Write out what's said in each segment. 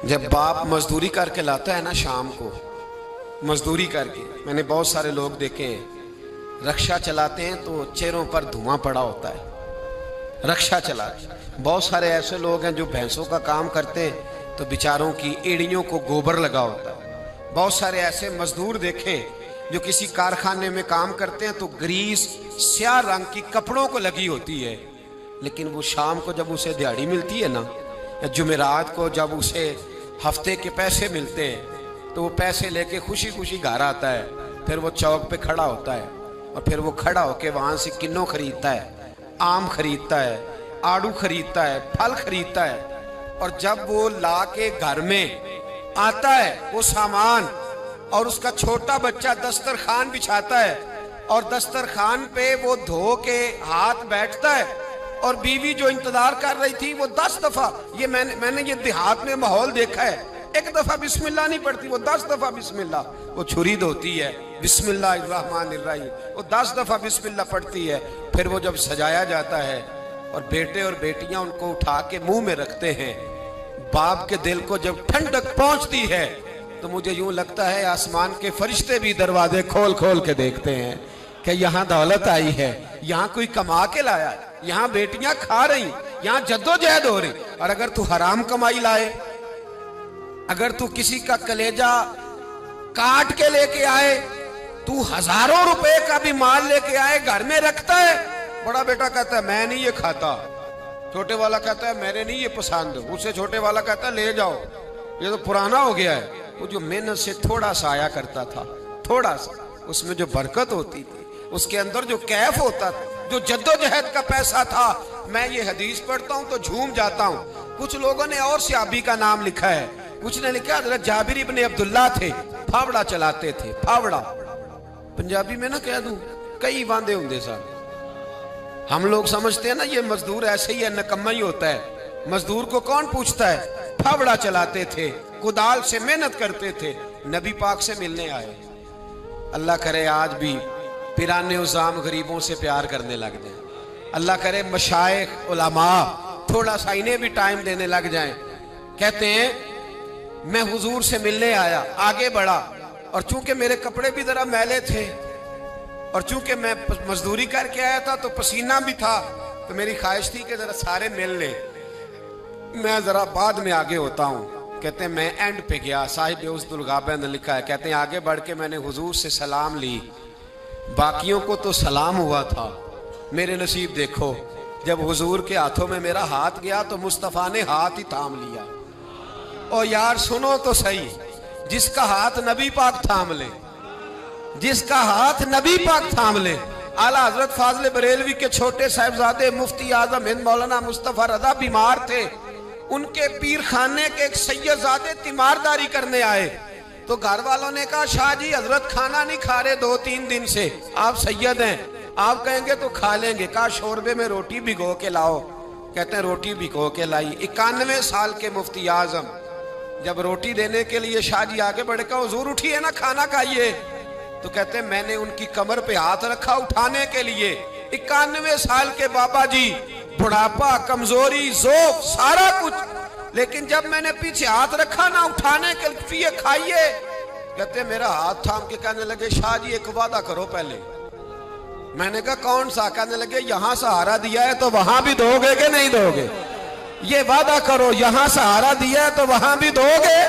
जब बाप मजदूरी करके लाता है ना शाम को, मजदूरी करके, मैंने बहुत सारे लोग देखे हैं रक्षा चलाते हैं तो चेहरों पर धुआं पड़ा होता है, रक्षा चलाते। बहुत सारे ऐसे लोग हैं जो भैंसों का काम करते हैं तो बेचारों की एड़ियों को गोबर लगा होता है। बहुत सारे ऐसे मजदूर देखे जो किसी कारखाने में काम करते हैं तो ग्रीस स्याह रंग की कपड़ों को लगी होती है, लेकिन वो शाम को जब उसे दिहाड़ी मिलती है ना, या जुमेरात को जब उसे हफ्ते के पैसे मिलते हैं तो वो पैसे लेके खुशी खुशी घर आता है। फिर वो चौक पे खड़ा होता है और फिर वो खड़ा होके वहाँ से किन्नों खरीदता है, आम खरीदता है, आड़ू खरीदता है, फल खरीदता है। और जब वो ला के घर में आता है वो सामान, और उसका छोटा बच्चा दस्तरखान बिछाता है और दस्तरखान पे वो धो के हाथ बैठता है, और बीवी जो इंतजार कर रही थी वो 10 दफा, ये मैंने ये देहात में माहौल देखा है, एक दफा बिस्मिल्लाह नहीं पढ़ती, वो 10 दफा बिस्मिल्लाह। वो छुरी धोती है, बिस्मिल्लाहिर्रहमानिर्रहीम, वो 10 दफा बिस्मिल्लाह पढ़ती है। फिर वो जब सजाया जाता है और बेटे और बेटियां उनको उठा के मुंह में रखते हैं, बाप के दिल को जब ठंडक पहुंचती है तो मुझे यूं लगता है आसमान के फरिश्ते भी दरवाजे खोल खोल के देखते हैं कि यहाँ दौलत आई है, यहाँ कोई कमा के लाया, यहाँ बेटियां खा रही, यहाँ जद्दोजहद हो रही। और अगर तू हराम कमाई लाए, अगर तू किसी का कलेजा काट के लेके आए, तू हजारों रुपए का भी माल लेके आए, घर में रखता है, बड़ा बेटा कहता है मैं नहीं ये खाता, छोटे वाला कहता है मेरे नहीं ये पसंद, उससे छोटे वाला कहता है ले जाओ, ये तो पुराना हो गया है। वो जो मेहनत से थोड़ा सा आया करता था, थोड़ा सा, उसमें जो बरकत होती थी, उसके अंदर जो कैफ होता था, जो जद्दोजहद का पैसा था। मैं ये हदीस पढ़ता हूँ तो झूम जाता हूँ। कुछ लोगों ने और सहाबी का नाम लिखा है, कुछ ने लिखा हज़रत जाबिर इब्ने अब्दुल्लाह थे, फावड़ा चलाते थे, फावड़ा पंजाबी में ना कह दूं, कई वांदे होंगे सन। हम लोग समझते हैं ना ये मजदूर ऐसे ही है, नकम्मा ही होता है। मजदूर को कौन पूछता है? फावड़ा चलाते थे, कुदाल से मेहनत करते थे, नबी पाक से मिलने आए। अल्लाह करे आज भी पिराने उजाम गरीबों से प्यार करने लग जाए। अल्लाह करे मशाइख उलमा थोड़ा सा इन्हें भी टाइम देने लग जाएं। कहते हैं मैं हुजूर से मिलने आया, आगे बढ़ा, और चूंकि मेरे कपड़े भी जरा मैले थे और चूंकि मैं मजदूरी करके आया था तो पसीना भी था, तो मेरी ख्वाहिश थी कि जरा सारे मिल लें, मैं जरा बाद में आगे होता हूँ। कहते हैं मैं एंड पे गया, साहिब उस्दुल गाबा ने लिखा है, कहते हैं आगे बढ़ के मैंने हुजूर से सलाम ली, बाकियों को तो सलाम हुआ था, मेरे नसीब देखो जब हुजूर के हाथों में मेरा हाथ गया तो मुस्तफ़ा ने हाथ ही थाम लिया। और यार सुनो तो सही, जिसका हाथ नबी पाक थाम ले, जिसका हाथ नबी पाक थाम ले। आला हजरत फाजले बरेलवी के छोटे साहिबजादे मुफ्ती आजम हिंद मौलाना मुस्तफा रजा बीमार थे, उनके पीर खाने के एक सैयदजादे तीमारदारी करने आए, तो घर वालों ने कहा शाह जी हजरत खाना नहीं खा रहे 2-3 दिन से, आप सैयद हैं, आप कहेंगे तो खा लेंगे। कहा शोरबे में रोटी भिगो के लाओ। कहते हैं रोटी भिगो के लाई। 91 साल के मुफ्ती आजम जब रोटी देने के लिए शाह जी आगे बढ़ कर हुजूर उठिए ना खाना खाइए, तो कहते हैं मैंने उनकी कमर पे हाथ रखा उठाने के लिए। 91 साल के बाबा जी, बुढ़ापा, कमजोरी, ज़ोफ, सारा कुछ, लेकिन जब मैंने पीछे हाथ रखा ना उठाने के लिए खाइए, कहते मेरा हाथ थाम के कहने लगे शाह जी एक वादा करो पहले। मैंने कहा कौन सा? कहने लगे यहां सहारा दिया है तो वहां भी दोगे कि नहीं दोगे? ये वादा करो, यहां सहारा दिया है तो वहां भी दोगे?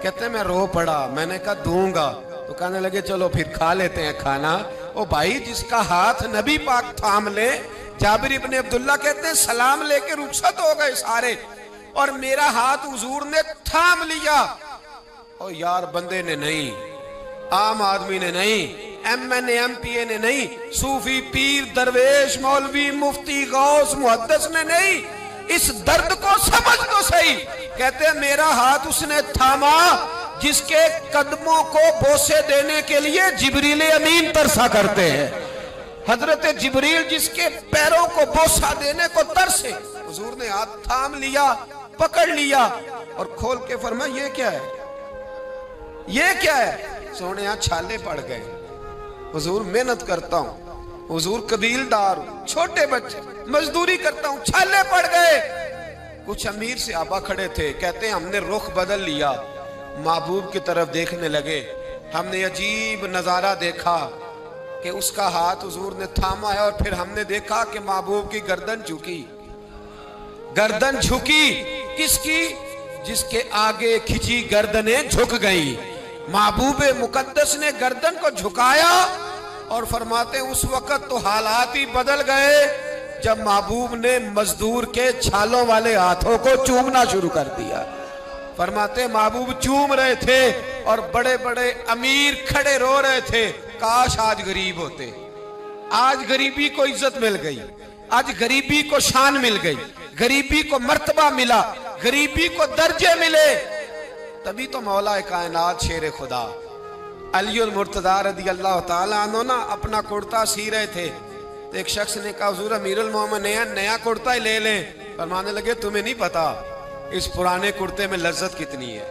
कहते मैं रो पड़ा। मैंने कहा दूंगा। तो कहने लगे चलो फिर खा लेते हैं खाना। ओ भाई जिसका हाथ नबी पाक थाम ले, जाबिर इब्ने अब्दुल्ला कहते हैं सलाम लेके रुखसत हो गए सारे, और मेरा हाथ हुजूर ने थाम लिया। और यार बंदे ने नहीं, आम आदमी ने नहीं, MNA MPA ने नहीं, सूफी पीर दरवेश मौलवी मुफ्ती गौस मुहद्दिस ने नहीं, इस दर्द को समझ तो सही। कहते हैं मेरा हाथ उसने थामा जिसके कदमों को बोसे देने के लिए जिब्रील अमीन तरसा करते हैं। हजरत जिब्रील जिसके पैरों को बोसा देने को तरसे, हुजूर ने हाथ थाम लिया, पकड़ लिया और खोल के फरमाया ये क्या है, ये क्या है? सोने यहाँ छाले पड़ गए। हुजूर मेहनत करता हूँ, हुजूर कबीलदार हूँ, छोटे बच्चे मजदूरी करता हूँ, छाले पड़ गए। कुछ अमीर सहाबा खड़े थे, कहते हैं हमने रुख बदल लिया, महबूब की तरफ देखने लगे। हमने अजीब नज़ारा देखा कि उसका हाथ हुजूर ने थामा है, और फिर हमने देखा कि महबूब की गर्दन झुकी। गर्दन झुकी किसकी? जिसके आगे खिंची गर्दनें झुक गई। महबूब मुकद्दस ने गर्दन को झुकाया, और फरमाते उस वक्त तो हालात ही बदल गए जब महबूब ने मजदूर के छालों वाले हाथों को चूमना शुरू कर दिया। फरमाते महबूब चूम रहे थे और बड़े बड़े अमीर खड़े रो रहे थे, काश आज गरीब होते। आज गरीबी को इज्जत मिल गई, आज गरीबी को शान मिल गई, गरीबी को मर्तबा मिला, गरीबी को दर्जे मिले। तभी तो मौला कायनात शेर खुदा अलीउल मुर्तजा रज़ी अल्लाह ताला अन्हु ना अपना कुर्ता सी रहे थे, तो एक शख्स ने कहा हुजूर अमीरुल मोमिनीन नया कुर्ता ही ले लें। फरमाने लगे तुम्हें नहीं पता इस पुराने कुर्ते में लज्जत कितनी है,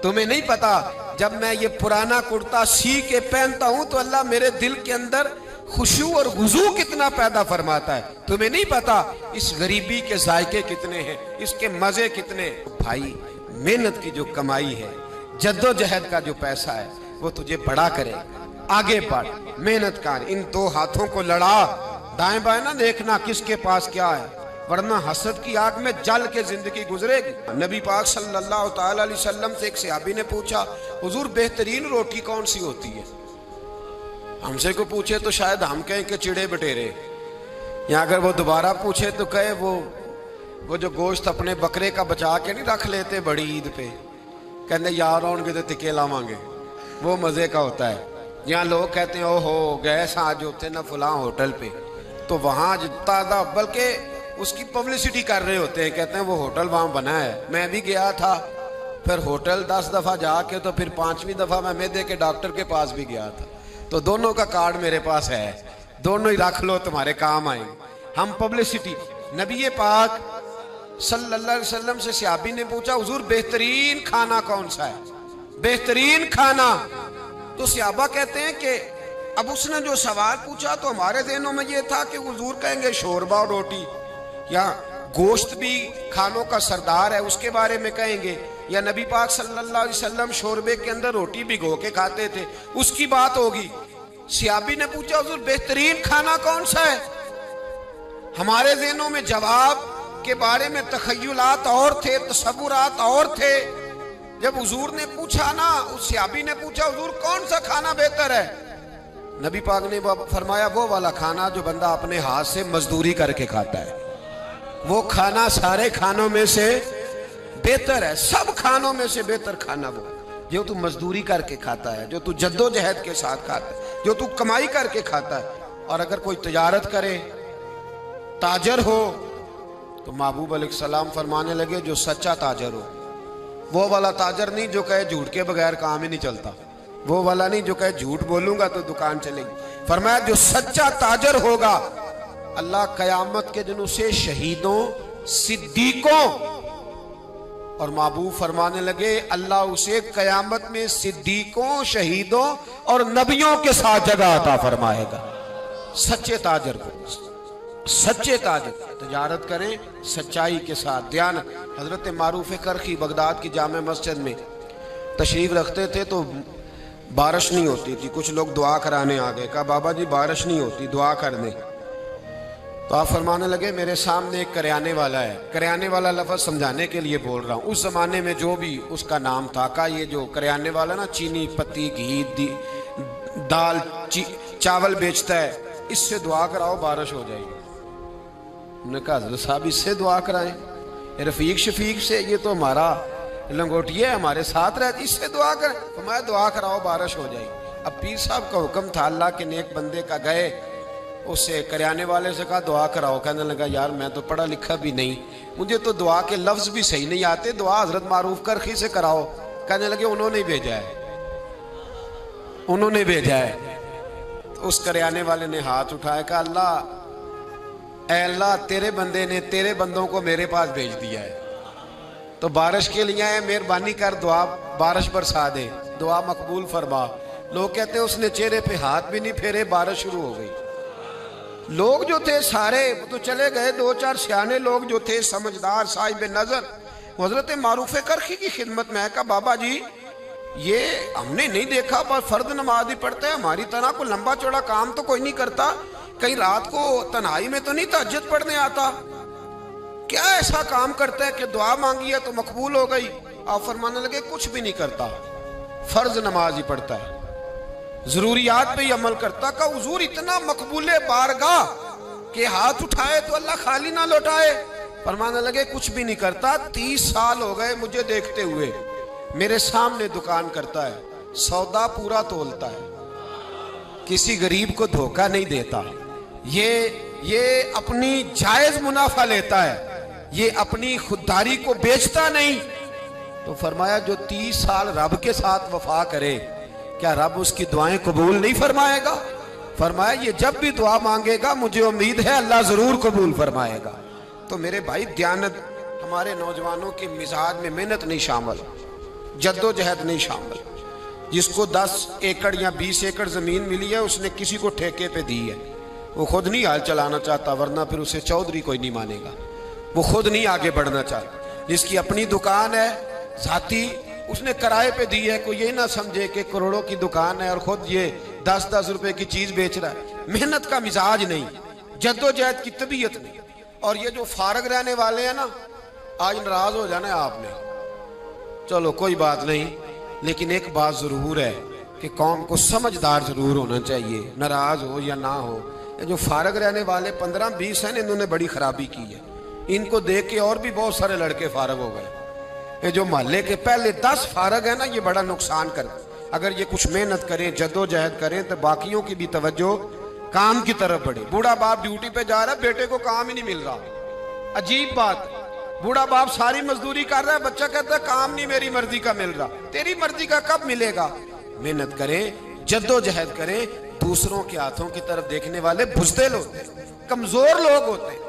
तुम्हें नहीं पता जब मैं ये पुराना कुर्ता सी के पहनता हूं तो अल्लाह मेरे दिल के अंदर खुशू और गुजू कितना पैदा फरमाता है, तुम्हें नहीं पता इस गरीबी के जायके कितने हैं, इसके मजे कितने। भाई मेहनत की जो कमाई है, जद्दोजहद का जो पैसा है, वो तुझे बड़ा करे, आगे बढ़, मेहनत कर, इन दो हाथों को लड़ा, दाएं बाएं ना देखना किसके पास क्या है, वरना हसद की आग में जल के जिंदगी गुजरेगी। नबी पाक सल्लल्लाहु ताला अलैहि वसल्लम से एक सहाबी ने पूछा हुजूर बेहतरीन रोटी कौन सी होती है? हमसे को पूछे तो शायद हम कहें कि चिड़े बटेरे, या अगर वो दोबारा पूछे तो कहे वो जो गोश्त अपने बकरे का बचा के नहीं रख लेते बड़ी ईद पे, कहते यार आउणगे तो टिके लावांगे, वो मजे का होता है। यहाँ लोग कहते हैं ओहो गए आज होते ना फलां होटल पे, तो वहाँ ताज़ा बल्कि उसकी पब्लिसिटी कर रहे होते हैं, कहते हैं वो होटल वहाँ बना है। मैं भी गया था, फिर होटल 10 दफ़ा जाके तो फिर 5वीं दफ़ा मैं मैदे के डॉक्टर के पास भी गया था, तो दोनों का कार्ड मेरे पास है, दोनों ही रख लो तुम्हारे काम आएंगे। हम पब्लिसिटी। नबी पाक सल्लल्लाहु अलैहि वसल्लम से सहाबी ने पूछा हुजूर बेहतरीन खाना कौन सा है, बेहतरीन खाना? तो सहाबा कहते हैं कि अब उसने जो सवाल पूछा तो हमारे ज़हनों में ये था कि हुजूर कहेंगे शोरबा और रोटी, या गोश्त भी खानों का सरदार है उसके बारे में कहेंगे, या नबी पाक सल्लल्लाहु अलैहि वसल्लम शोरबे के अंदर रोटी भिगो के खाते थे उसकी बात होगी। सहाबी ने पूछा हुजूर बेहतरीन खाना कौन सा है? हमारे ज़हनों में जवाब के बारे में तखय्युलात और थे, तसव्वुरात और थे। जब हुजूर ने पूछा ना, उस सहाबी ने पूछा हुजूर कौन सा खाना बेहतर है? नबी पाक ने फरमाया वो वाला खाना जो बंदा अपने हाथ से मजदूरी करके खाता है, वो खाना सारे खानों में से बेहतर है, सब खानों में से बेहतर खाना वो जो तू मजदूरी करके खाता है, जो तू जद्दोजहद के साथ खाता है, जो तू कमाई करके खाता है। और अगर कोई तिजारत करे, ताजर हो, तो महबूब अलैहिस्सलाम फरमाने लगे जो सच्चा ताजर हो, वो वाला ताजर नहीं जो कहे झूठ के बगैर काम ही नहीं चलता, वो वाला नहीं जो कहे झूठ बोलूंगा तो दुकान चलेगी। फरमाया जो सच्चा ताजर होगा अल्लाह कयामत के दिन उसे शहीदों, सिद्दीकों, और महबूब फरमाने लगे अल्लाह उसे कयामत में सिद्दीकों, शहीदों और नबियों के साथ जगह अता फरमाएगा। सच्चे ताजर को, सच्चे ताजर तिजारत करें सच्चाई के साथ। ध्यान, हजरत मारूफ करखी बगदाद की जामे मस्जिद में तशरीफ रखते थे तो बारिश नहीं होती थी, कुछ लोग दुआ कराने आ गए, कहा बाबा जी बारिश नहीं होती दुआ कर दें। तो आप फरमाने लगे मेरे सामने एक करियाने वाला है, करियाने वाला लफ्ज़ समझाने के लिए बोल रहा हूँ, उस ज़माने में जो भी उसका नाम था, का ये जो करियाने वाला ना चीनी, पत्ती, घी, दाल, चावल बेचता है, इससे दुआ कराओ बारिश हो जाएगी। उन्होंने कहा हज़रत साहब इससे दुआ कराएं, रफ़ीक शफीक से, ये तो हमारा लंगोटिया है, हमारे साथ रहती, इससे दुआ करें। तो मैं दुआ कराओ बारिश हो जाएगी। अब पीर साहब का हुक्म था, अल्लाह के नेक बंदे का, गए उससे करियाने वाले से कहा दुआ कराओ। कहने लगा यार मैं तो पढ़ा लिखा भी नहीं, मुझे तो दुआ के लफ्ज़ भी सही नहीं आते, दुआ हजरत मारूफ करखी से कराओ। कहने लगे उन्होंने भेजा है, उन्होंने भेजा है। तो उस करियाने वाले ने हाथ उठाया, कहा अल्लाह, ऐ अल्लाह तेरे बंदे ने तेरे बंदों को मेरे पास भेज दिया है, तो बारिश के लिए है, मेहरबानी कर दुआ बारिश बरसा दे, दुआ मकबूल फरमा। लोग कहते हैं उसने चेहरे पे हाथ भी नहीं फेरे, बारिश शुरू हो गई। लोग जो थे सारे तो चले गए, दो चार सियाने लोग जो थे समझदार साहिब नजर, हजरत मारूफ करखी की खिदमत में कहा बाबा जी ये हमने नहीं देखा पर फर्द नमाज ही पढ़ते हैं, हमारी तरह को लंबा चौड़ा काम तो कोई नहीं करता, कहीं रात को तन्हाई में तो नहीं तहज्जुद पढ़ने आता, क्या ऐसा काम करता है कि दुआ मांगी है तो मकबूल हो गई। आप फरमाने लगे कुछ भी नहीं करता, फर्ज नमाज ही पढ़ता है, जरूरियात पे ही अमल करता। का हुजूर इतना मकबूले बारगाह के हाथ उठाए तो अल्लाह खाली ना लौटाए। फरमाने लगे कुछ भी नहीं करता, 30 साल हो गए मुझे देखते हुए, मेरे सामने दुकान करता है, सौदा पूरा तोलता है, किसी गरीब को धोखा नहीं देता, ये अपनी जायज मुनाफा लेता है, ये अपनी खुददारी को बेचता नहीं। तो फरमाया जो 30 साल रब के साथ वफा करे क्या रब उसकी दुआएं कबूल नहीं फरमाएगा। फरमाया ये जब भी दुआ मांगेगा मुझे उम्मीद है अल्लाह जरूर कबूल फरमाएगा। तो मेरे भाई दयानत हमारे नौजवानों के मिजाज में मेहनत नहीं शामिल, जद्दोजहद नहीं शामिल। जिसको 10 एकड़ या 20 एकड़ जमीन मिली है उसने किसी को ठेके पे दी है, वो खुद नहीं हाल चलाना चाहता, वरना फिर उसे चौधरी कोई नहीं मानेगा, वो खुद नहीं आगे बढ़ना चाहता। जिसकी अपनी दुकान है जाती, उसने किराए पे दी है, कोई ये ना समझे कि करोड़ों की दुकान है और खुद ये 10-10 रुपए की चीज बेच रहा है। मेहनत का मिजाज नहीं, जद्दोजहद की तबीयत नहीं। और ये जो फारग रहने वाले हैं ना, आज नाराज हो जाना है आपने, चलो कोई बात नहीं, लेकिन एक बात जरूर है कि कौम को समझदार जरूर होना चाहिए, नाराज हो या ना हो। ये जो फारग रहने वाले 15-20 हैं, इन्होंने बड़ी खराबी की है। इनको देख के और भी बहुत सारे लड़के फारग हो गए। ये जो मोहल्ले के पहले 10 फारग है ना, ये बड़ा नुकसान कर। अगर ये कुछ मेहनत करें, जद्दोजहद करें, तो बाकियों की भी तवज्जो काम की तरफ बढ़े। बूढ़ा बाप ड्यूटी पे जा रहा है, बेटे को काम ही नहीं मिल रहा, अजीब बात। बूढ़ा बाप सारी मजदूरी कर रहा है, बच्चा कहता है काम नहीं मेरी मर्जी का मिल रहा। तेरी मर्जी का कब मिलेगा? मेहनत करें, जद्दोजहद करें। दूसरों के हाथों की तरफ देखने वाले बुज़दिल होते हैं, कमजोर लोग होते हैं।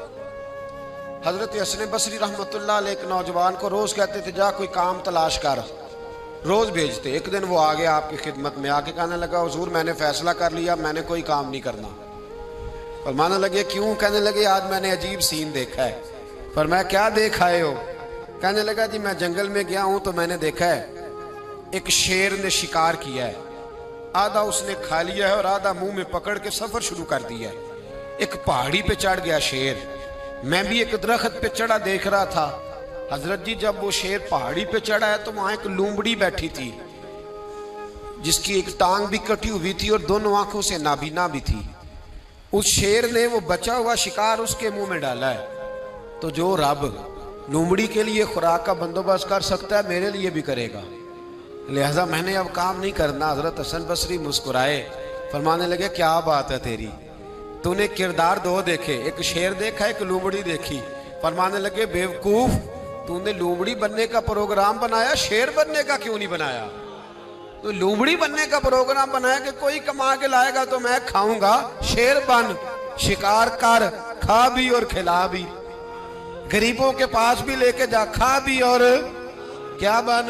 हजरत हसन बसरी रहमतुल्लाह अलैह एक नौजवान को रोज कहते थे जा कोई काम तलाश कर, रोज भेजते। एक दिन वो आ गया आपकी खिदमत में, आके कहने लगा हुजूर मैंने फैसला कर लिया, मैंने कोई काम नहीं करना। फरमाने लगे क्यों? कहने लगे आज मैंने अजीब सीन देखा है। पर मैं क्या देख आए हो? कहने लगा जी मैं जंगल में गया हूं तो मैंने देखा है एक शेर ने शिकार किया है, आधा उसने खा लिया है और आधा मुंह में पकड़ के सफर शुरू कर दिया है। एक पहाड़ी पे चढ़ गया शेर, मैं भी एक दरख्त पे चढ़ा देख रहा था। हजरत जी जब वो शेर पहाड़ी पे चढ़ा है तो वहां एक लूमड़ी बैठी थी जिसकी एक टांग भी कटी हुई थी और दोनों आंखों से नाबीना भी थी। उस शेर ने वो बचा हुआ शिकार उसके मुंह में डाला है। तो जो रब लूमड़ी के लिए खुराक का बंदोबस्त कर सकता है मेरे लिए भी करेगा, लिहाजा मैंने अब काम नहीं करना। हजरत हसन बसरी मुस्कुराए, फरमाने लगे क्या बात है तेरी, तूने किरदार दो देखे, एक शेर देखा एक लूमड़ी देखी। फरमाने लगे बेवकूफ, तूने लूमड़ी बनने का प्रोग्राम बनाया, शेर बनने का क्यों नहीं बनाया? तो लूमड़ी बनने का प्रोग्राम बनाया कि कोई कमा के लाएगा तो मैं खाऊंगा, शेर बन, शिकार कर, खा भी और खिला भी, गरीबों के पास भी लेके जा, खा भी और क्या बन।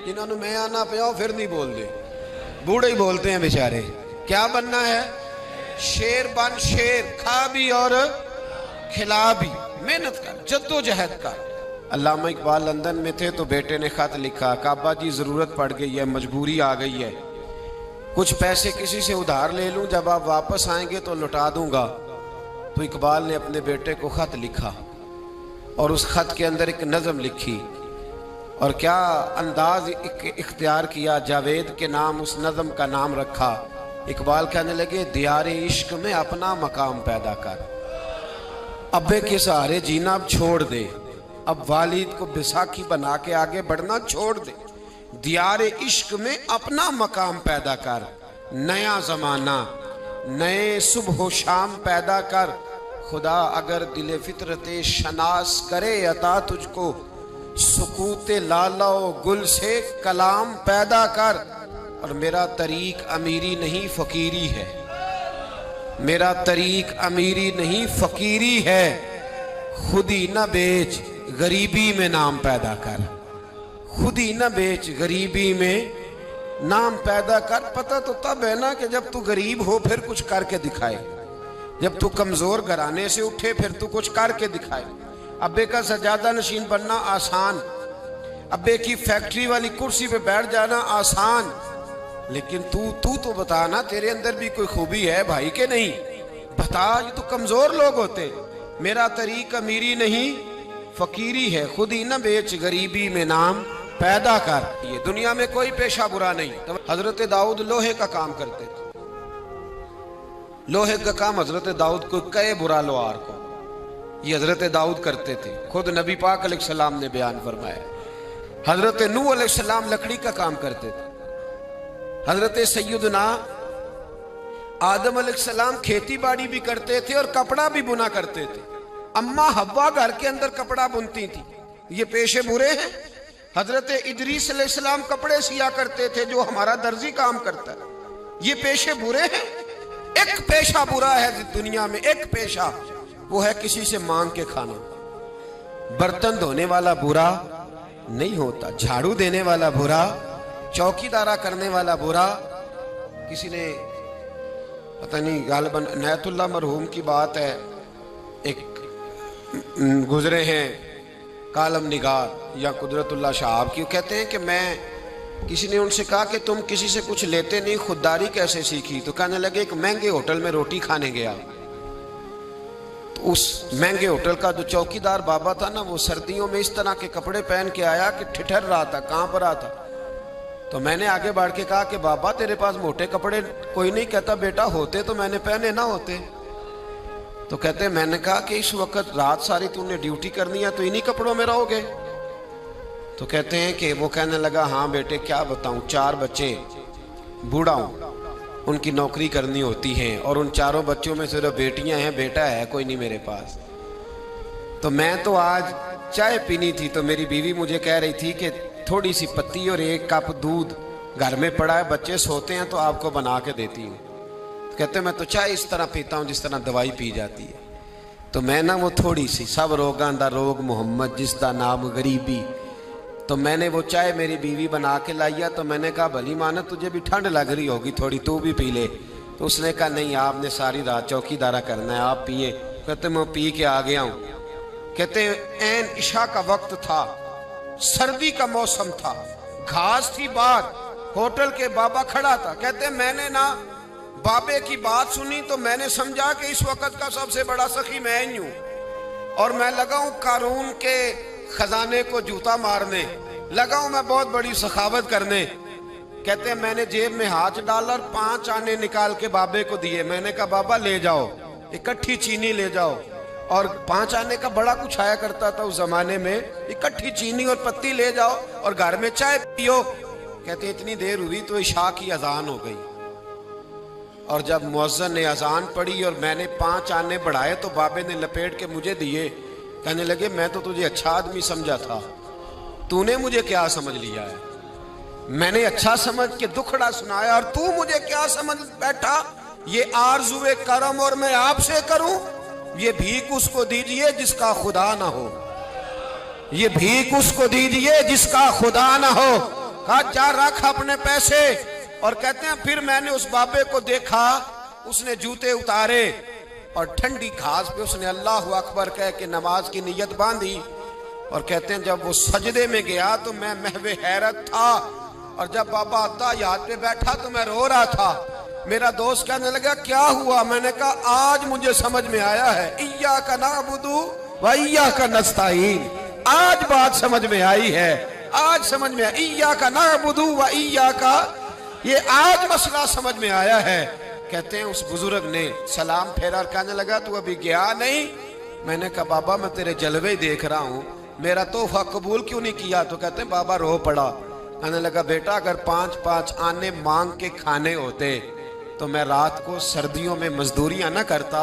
जिन्होंने मैं आना पिया फिर नहीं बोलते, बूढ़े ही बोलते हैं बेचारे। क्या बनना है? शेर बन, शेर, खा भी और खिला भी, मेहनत कर, जद्दोजहद कर। अल्लामा इकबाल लंदन में थे तो बेटे ने खत लिखा, काबा जी जरूरत पड़ गई है, मजबूरी आ गई है, कुछ पैसे किसी से उधार ले लूं, जब आप वापस आएंगे तो लौटा दूंगा। तो इकबाल ने अपने बेटे को खत लिखा और उस खत के अंदर एक नज़म लिखी और क्या अंदाज इख्तियार किया, जावेद के नाम उस नज़म का नाम रखा। इकबाल कहने लगे दियारे इश्क में अपना मकाम पैदा कर, अब्बे के सहारे जीना अब छोड़ दे, अब वालिद को बैसाखी बना के आगे बढ़ना छोड़ दे। दियारे इश्क में अपना मकाम पैदा कर, नया जमाना नए सुबह शाम पैदा कर। खुदा अगर दिल फितरते शनास करे अता तुझको, सुकूते लाला गुल से कलाम पैदा कर। और मेरा तरीक अमीरी नहीं फकीरी है, मेरा तरीक अमीरी नहीं फकीरी है, खुदी न बेच गरीबी में नाम पैदा कर, खुदी न बेच गरीबी में नाम पैदा कर। पता तो तब है ना कि जब तू गरीब हो फिर कुछ करके दिखाए। जब तू कमजोर घराने से उठे फिर तू कुछ करके दिखाए। अब्बे का सजादा नशीन बनना आसान, अब्बे की फैक्ट्री वाली कुर्सी पे बैठ जाना आसान, लेकिन तू तो बता ना, तेरे अंदर भी कोई खूबी है भाई के नहीं? बता। ये तो कमजोर लोग होते। मेरा तरीक अमीरी नहीं फकीरी है, खुद ही न बेच गरीबी में नाम पैदा कर। ये दुनिया में कोई पेशा बुरा नहीं। तो हजरत दाऊद लोहे का काम करते थे, लोहे का काम हजरत दाऊद को कहे बुरा लोहार को, ये हजरत दाऊद करते थे। खुद नबी पाक अलैहिस्सलाम ने बयान फरमाया। हजरत नूह अलैहिस्सलाम लकड़ी का काम करते थे। हजरत सैयदना आदम अलैहिस्सलाम खेती बाड़ी भी करते थे और कपड़ा भी बुना करते थे। अम्मा हव्वा घर के अंदर कपड़ा बुनती थी। ये पेशे बुरे हैं? हजरत इदरीस अलैहिस्सलाम कपड़े सिया करते थे, जो हमारा दर्जी काम करता है। ये पेशे बुरे हैं? एक पेशा बुरा है दुनिया में, एक पेशा, वो है किसी से मांग के खाना। बर्तन धोने वाला बुरा नहीं होता, झाड़ू देने वाला बुरा, चौकीदारा करने वाला बुरा। किसी ने पता नहीं, गालिबन नयतुल्लाह मरहूम की बात है, एक गुजरे हैं कालम निगार या कुदरतुल्लाह शाहब की, कहते हैं कि मैं, किसी ने उनसे कहा कि तुम किसी से कुछ लेते नहीं, खुददारी कैसे सीखी? तो कहने लगे एक महंगे होटल में रोटी खाने गया, तो उस महंगे होटल का जो चौकीदार बाबा था ना, वो सर्दियों में इस तरह के कपड़े पहन के आया कि ठिठर रहा था, कांप रहा था। तो मैंने आगे बढ़ के कहा कि बाबा तेरे पास मोटे कपड़े कोई नहीं? कहता बेटा होते तो मैंने पहने ना होते। तो कहते मैंने कहा कि इस वक्त रात सारी तूने ड्यूटी करनी है तो इन्हीं कपड़ों में रहोगे? तो कहते हैं कि वो कहने लगा हाँ बेटे क्या बताऊं, 4 बच्चे, बूढ़ा हूं, उनकी नौकरी करनी होती है और उन 4 बच्चों में सिर्फ बेटियां हैं, बेटा है कोई नहीं मेरे पास। तो मैं तो आज चाय पीनी थी तो मेरी बीवी मुझे कह रही थी कि थोड़ी सी पत्ती और 1 कप दूध घर में पड़ा है, बच्चे सोते हैं तो आपको बना के देती हूँ। तो कहते मैं तो चाय इस तरह पीता हूँ जिस तरह दवाई पी जाती है। तो मैं ना वो थोड़ी सी, सब रोगां दा रोग मोहम्मद जिसका नाम गरीबी, तो मैंने वो चाय मेरी बीवी बना के लाइया। तो मैंने कहा भली माना तुझे भी ठंड लग रही होगी थोड़ी, तू भी पी ले। तो उसने कहा नहीं आपने सारी रात चौकीदारा करना है, आप पिए। कहते मैं पी के आ गया हूँ। कहते ऐन इशा का वक्त था, सर्दी का मौसम था, घास थी बात, होटल के बाबा खड़ा था। कहते मैंने ना बाबे की बात सुनी तो मैंने समझा कि इस वक्त का सबसे बड़ा सखी मैं ही हूँ, और मैं लगा हूँ कारून के खजाने को जूता मारने, लगा हूं मैं बहुत बड़ी सखावत करने। कहते हैं मैंने जेब में हाथ डाला और 5 आने निकाल के बाबे को दिए। मैंने कहा बाबा ले जाओ, इकट्ठी चीनी ले जाओ। और 5 आने का बड़ा कुछ आया करता था उस जमाने में, इकट्ठी चीनी और पत्ती ले जाओ और घर में चाय पियो। कहते इतनी देर हुई तो इशा की अजान हो गई, और जब मुअज्जिन ने अजान पढ़ी और मैंने 5 आने बढ़ाए तो बाबे ने लपेट के मुझे दिए। कहने लगे मैं तो तुझे अच्छा आदमी समझा था, तूने मुझे क्या समझ लिया है? मैंने अच्छा समझ के दुखड़ा सुनाया और तू मुझे क्या समझ बैठा? ये आरज़ुए करम और मैं आपसे करूं? ये भीख उसको दीजिए जिसका खुदा ना हो, ये भीख उसको दीजिए जिसका खुदा ना हो। कहा जा रख अपने पैसे। और कहते हैं फिर मैंने उस बाबे को देखा, उसने जूते उतारे और ठंडी घास पे उसने अल्लाह अकबर कह के नमाज की नीयत बांधी। और कहते हैं जब वो सजदे में गया तो मैं महवे हैरत था, और जब बाबा अत्ताहियात पे बैठा तो मैं रो रहा था। मेरा दोस्त कहने लगा क्या हुआ? मैंने कहा आज मुझे समझ में आया है, इय्याका नअबुदु व इय्याका नस्तईन। आज बात समझ में आई है, आज समझ में आया। इय्याका नअबुदु व इय्याका, ये आज मसला समझ में आया है। कहते हैं उस बुजुर्ग ने सलाम फेरा और कहने लगा तू अभी गया नहीं? मैंने कहा बाबा मैं तेरे जलवे देख रहा हूँ, मेरा तोहफा कबूल क्यों नहीं किया? तो कहते हैं बाबा रो पड़ा। कहने लगा बेटा अगर 5-5 आने मांग के खाने होते तो मैं रात को सर्दियों में मजदूरियां ना करता,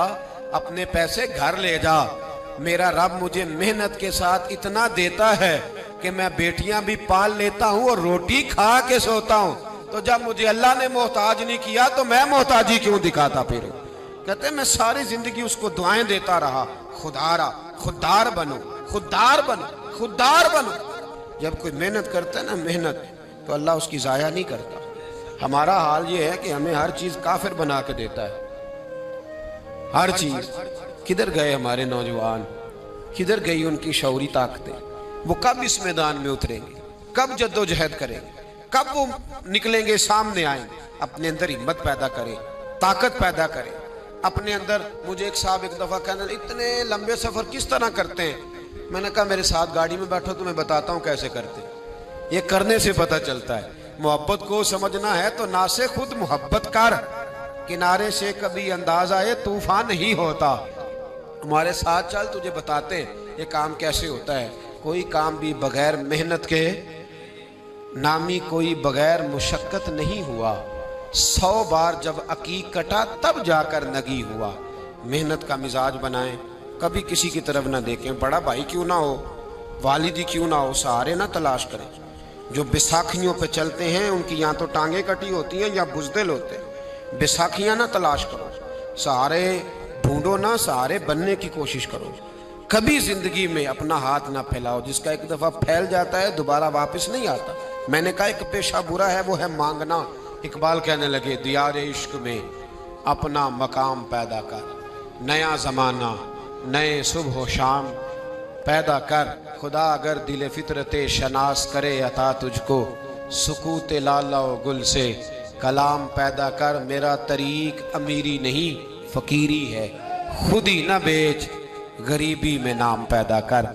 अपने पैसे घर ले जा। मेरा रब मुझे मेहनत के साथ इतना देता है कि मैं बेटियां भी पाल लेता हूँ और रोटी खा के सोता हूँ। तो जब मुझे अल्लाह ने मोहताज नहीं किया तो मैं मोहताजी क्यों दिखाता फिर? कहते मैं सारी जिंदगी उसको दुआएं देता रहा, खुदारा खुददार बनो, खुददार बनो, खुददार बनो। जब कोई मेहनत करता है ना मेहनत, तो अल्लाह उसकी ज़ाया नहीं करता। हमारा हाल ये है कि हमें हर चीज़ काफिर बना के देता है। ہر چیز. کدھر گئے ہمارے نوجوان؟ کدھر گئی ان کی شعوری طاقتیں؟ وہ کب اس میدان میں اتریں گے؟ کب جد و جہد کریں گے؟ کب وہ نکلیں گے، سامنے آئیں گے؟ اپنے اندر ہمت پیدا کریں، طاقت پیدا کریں اپنے اندر. مجھے ایک صاحب ایک دفعہ کہنے لگے اتنے لمبے سفر کس طرح کرتے ہیں؟ میں نے کہا میرے ساتھ گاڑی میں بیٹھو تو میں بتاتا ہوں کیسے کرتے ہیں. یہ کرنے سے پتہ چلتا ہے. محبت کو سمجھنا ہے تو نہ سے خود محبت کر، کنارے سے کبھی انداز آئے طوفان نہیں ہوتا. ہمارے ساتھ چل، تجھے بتاتے ہیں یہ کام کیسے ہوتا ہے. کوئی کام بھی بغیر محنت کے نامی کوئی بغیر مشقت نہیں ہوا. 100 بار جب عقیق کٹا تب جا کر نگی ہوا. محنت کا مزاج بنائیں، کبھی کسی کی طرف نہ دیکھیں. بڑا بھائی کیوں نہ ہو، والدی کیوں نہ ہو، سہارے نہ تلاش کریں. جو بیساکھیوں پہ چلتے ہیں ان کی یا تو ٹانگیں کٹی ہوتی ہیں یا بزدل ہوتے ہیں. بیساکھیاں نہ تلاش کرو، سہارے ڈھونڈو نہ، سہارے بننے کی کوشش کرو. کبھی زندگی میں اپنا ہاتھ نہ پھیلاؤ، جس کا ایک دفعہ پھیل جاتا ہے دوبارہ واپس نہیں آتا. میں نے کہا ایک پیشہ برا ہے، وہ ہے مانگنا. اقبال کہنے لگے دیار عشق میں اپنا مقام پیدا کر، نیا زمانہ نئے صبح و شام پیدا کر. خدا اگر دل فطرت شناس کرے عطا تجھ کو، سکوت لالا و گل سے کلام پیدا کر. میرا طریق امیری نہیں فقیری ہے، خود ہی نہ بیچ غریبی میں نام پیدا کر.